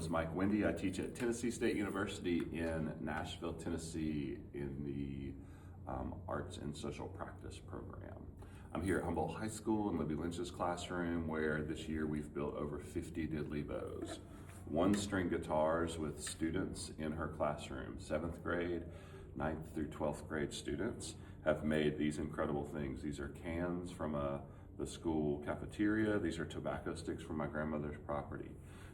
is Mike Wendy. I teach at Tennessee State University in Nashville, Tennessee in the Arts and Social Practice program. I'm here at Humboldt High School in Libby Lynch's classroom, where this year we've built over 50 Diddley Bows. One-string guitars with students in her classroom. 7th grade, 9th through 12th grade students have made these incredible things. These are cans from the school cafeteria. These are tobacco sticks from my grandmother's property.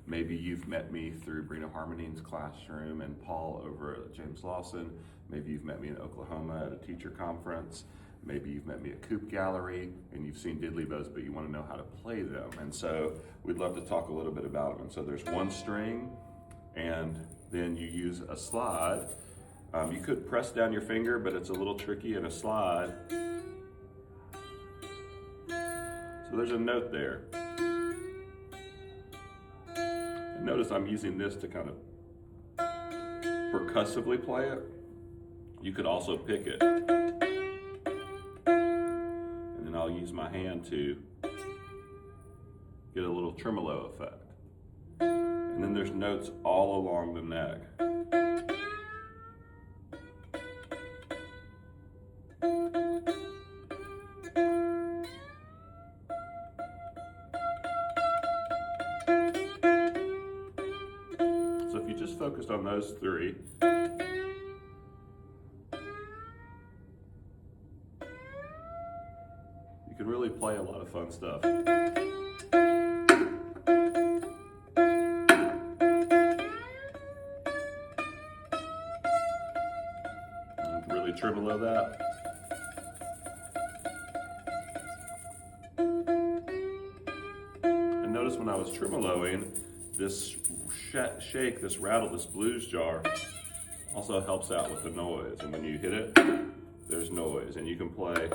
Maybe you've met me through Brina Harmoning's classroom and Paul over at James Lawson. Maybe you've met me in Oklahoma at a teacher conference. Maybe you've met me at Coop Gallery and you've seen Diddley Bows, but you want to know how to play them. And so we'd love to talk a little bit about them. And so there's one string, and then you use a slide. You could press down your finger, but it's a little tricky in a slide. So there's a note there. And notice I'm using this to kind of percussively play it. You could also pick it. And then I'll use my hand to get a little tremolo effect. And then there's notes all along the neck. So if you just focused on those three, you can really play a lot of fun stuff. You can really tremolo that. And notice when I was tremoloing, this shake, this rattle, this blues jar also helps out with the noise. And when you hit it, there's noise. And you can play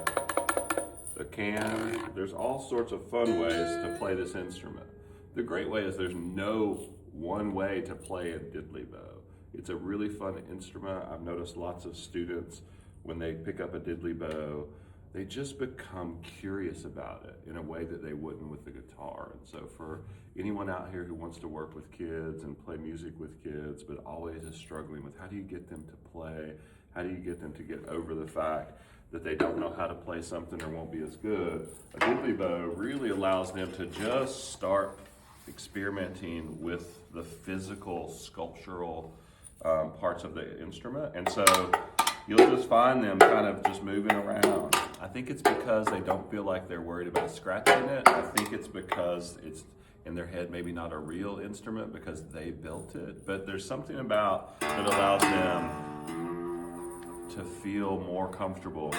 the can. There's all sorts of fun ways to play this instrument. The great way is there's no one way to play a diddley bow. It's a really fun instrument. I've noticed lots of students, when they pick up a diddley bow, they just become curious about it in a way that they wouldn't with the guitar. And so for anyone out here who wants to work with kids and play music with kids, but always is struggling with how do you get them to play, how do you get them to get over the fact that they don't know how to play something or won't be as good, a diddley bow really allows them to just start experimenting with the physical, sculptural parts of the instrument. And so you'll just find them kind of just moving around. I think it's because they don't feel like they're worried about scratching it. I think it's because it's in their head maybe not a real instrument because they built it. But there's something about that allows them to feel more comfortable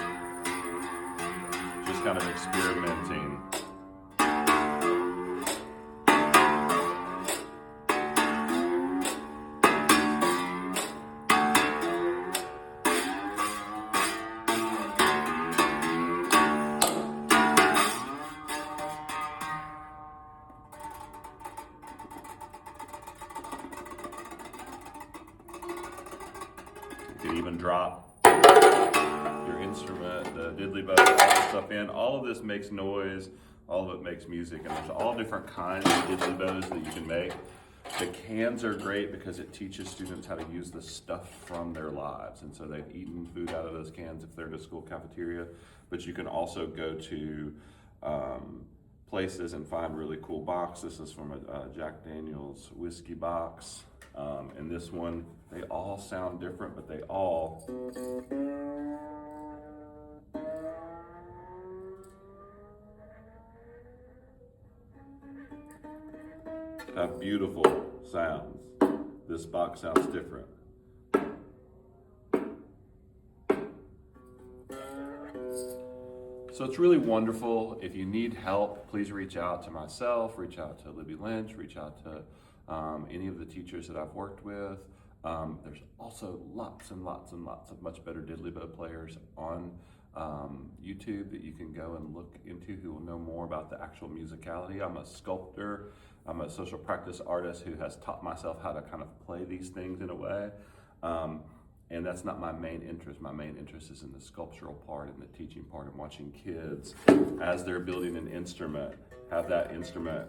just kind of experimenting. You can even drop your instrument, the diddley bow, all this stuff in. All of this makes noise, all of it makes music, and there's all different kinds of diddley bows that you can make. The cans are great because it teaches students how to use the stuff from their lives, and so they've eaten food out of those cans if they're in a school cafeteria, but you can also go to places and find really cool boxes. This is from a Jack Daniel's whiskey box. And this one, they all sound different, but they all have beautiful sounds. This box sounds different. So it's really wonderful. If you need help, please reach out to myself, reach out to Libby Lynch, reach out to any of the teachers that I've worked with. There's also lots and lots and lots of much better diddley bow players on YouTube that you can go and look into who will know more about the actual musicality. I'm a sculptor, I'm a social practice artist who has taught myself how to kind of play these things in a way. And that's not my main interest. My main interest is in the sculptural part and the teaching part and watching kids as they're building an instrument, have that instrument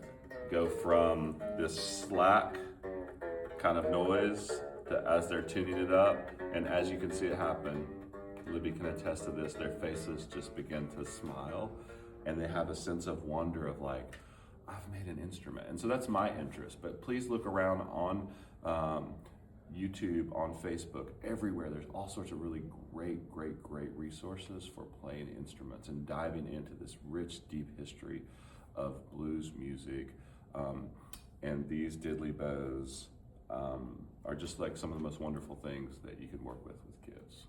go from this slack kind of noise as they're tuning it up. And as you can see it happen, Libby can attest to this, their faces just begin to smile and they have a sense of wonder of like, I've made an instrument. And so that's my interest, but please look around on YouTube, on Facebook, everywhere. There's all sorts of really great resources for playing instruments and diving into this rich, deep history of blues music. And these Diddley bows are just like some of the most wonderful things that you can work with kids.